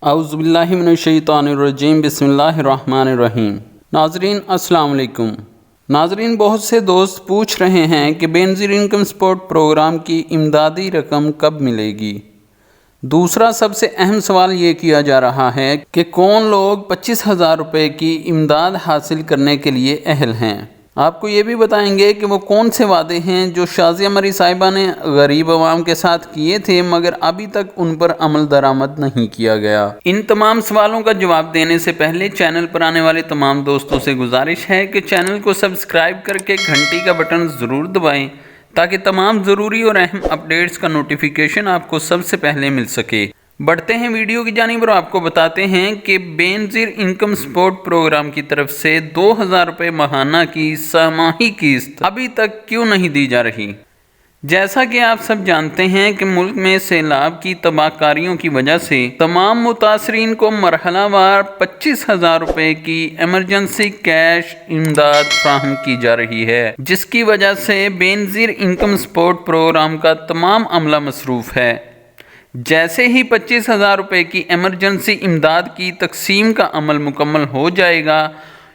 اعوذ باللہ من الشیطان الرجیم بسم اللہ الرحمن الرحیم۔ ناظرین السلام علیکم۔ ناظرین، بہت سے دوست پوچھ رہے ہیں کہ بے نظیر انکم سپورٹ پروگرام کی امدادی رقم کب ملے گی۔ دوسرا سب سے اہم سوال یہ کیا جا رہا ہے کہ کون لوگ 25,000 روپے کی امداد حاصل کرنے کے لیے اہل ہیں۔ آپ کو یہ بھی بتائیں گے کہ وہ کون سے وعدے ہیں جو شازیہ مری صاحبہ نے غریب عوام کے ساتھ کیے تھے مگر ابھی تک ان پر عمل درآمد نہیں کیا گیا۔ ان تمام سوالوں کا جواب دینے سے پہلے چینل پر آنے والے تمام دوستوں سے گزارش ہے کہ چینل کو سبسکرائب کر کے گھنٹی کا بٹن ضرور دبائیں تاکہ تمام ضروری اور اہم اپڈیٹس کا نوٹیفیکیشن آپ کو سب سے پہلے مل سکے۔ بڑھتے ہیں ویڈیو کی جانب اور آپ کو بتاتے ہیں کہ بے نظیر انکم سپورٹ پروگرام کی طرف سے 2,000 روپے ماہانہ کی سہ-ماہی قسط ابھی تک کیوں نہیں دی جا رہی۔ جیسا کہ آپ سب جانتے ہیں کہ ملک میں سیلاب کی تباہ کاریوں کی وجہ سے تمام متاثرین کو مرحلہ وار 25,000 روپے کی ایمرجنسی کیش امداد فراہم کی جا رہی ہے، جس کی وجہ سے بے نظیر انکم سپورٹ پروگرام کا تمام عملہ مصروف ہے۔ جیسے ہی 25,000 روپے کی ایمرجنسی امداد کی تقسیم کا عمل مکمل ہو جائے گا،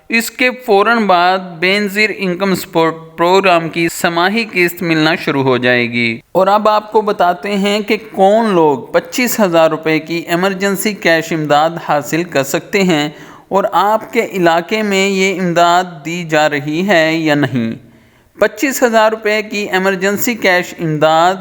اس کے فوراً بعد بے نظیر انکم سپورٹ پروگرام کی سہ-ماہی قسط ملنا شروع ہو جائے گی۔ اور اب آپ کو بتاتے ہیں کہ کون لوگ 25,000 روپے کی ایمرجنسی کیش امداد حاصل کر سکتے ہیں اور آپ کے علاقے میں یہ امداد دی جا رہی ہے یا نہیں۔ 25,000 روپے کی ایمرجنسی کیش امداد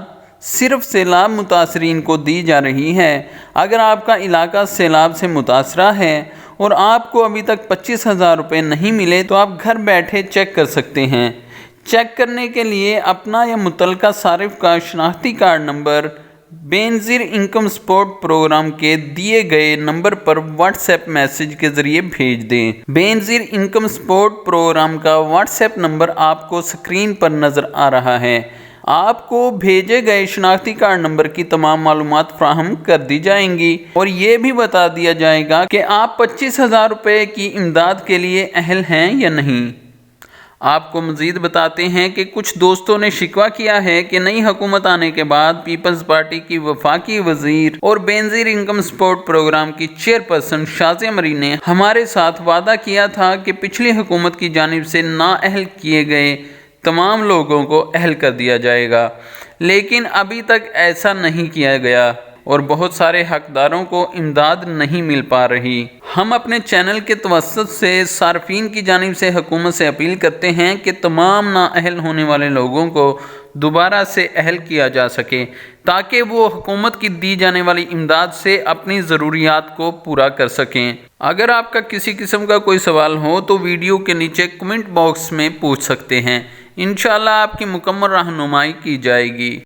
صرف سیلاب متاثرین کو دی جا رہی ہے۔ اگر آپ کا علاقہ سیلاب سے متاثرہ ہے اور آپ کو ابھی تک 25,000 روپے نہیں ملے تو آپ گھر بیٹھے چیک کر سکتے ہیں۔ چیک کرنے کے لیے اپنا یا متعلقہ صارف کا شناختی کارڈ نمبر بے نظیر انکم سپورٹ پروگرام کے دیے گئے نمبر پر واٹس ایپ میسج کے ذریعے بھیج دیں۔ بے نظیر انکم سپورٹ پروگرام کا واٹس ایپ نمبر آپ کو سکرین پر نظر آ رہا ہے۔ آپ کو بھیجے گئے شناختی کارڈ نمبر کی تمام معلومات فراہم کر دی جائیں گی اور یہ بھی بتا دیا جائے گا کہ آپ 25,000 روپے کی امداد کے لیے اہل ہیں یا نہیں۔ آپ کو مزید بتاتے ہیں کہ کچھ دوستوں نے شکوہ کیا ہے کہ نئی حکومت آنے کے بعد پیپلز پارٹی کی وفاقی وزیر اور بے نظیر انکم سپورٹ پروگرام کی چیئرپرسن شازیہ مری نے ہمارے ساتھ وعدہ کیا تھا کہ پچھلی حکومت کی جانب سے نااہل کیے گئے تمام لوگوں کو اہل کر دیا جائے گا، لیکن ابھی تک ایسا نہیں کیا گیا اور بہت سارے حقداروں کو امداد نہیں مل پا رہی۔ ہم اپنے چینل کے توسط سے صارفین کی جانب سے حکومت سے اپیل کرتے ہیں کہ تمام نااہل ہونے والے لوگوں کو دوبارہ سے اہل کیا جا سکے تاکہ وہ حکومت کی دی جانے والی امداد سے اپنی ضروریات کو پورا کر سکیں۔ اگر آپ کا کسی قسم کا کوئی سوال ہو تو ویڈیو کے نیچے کمنٹ باکس میں پوچھ سکتے ہیں، انشاءاللہ آپ کی مکمل رہنمائی کی جائے گی۔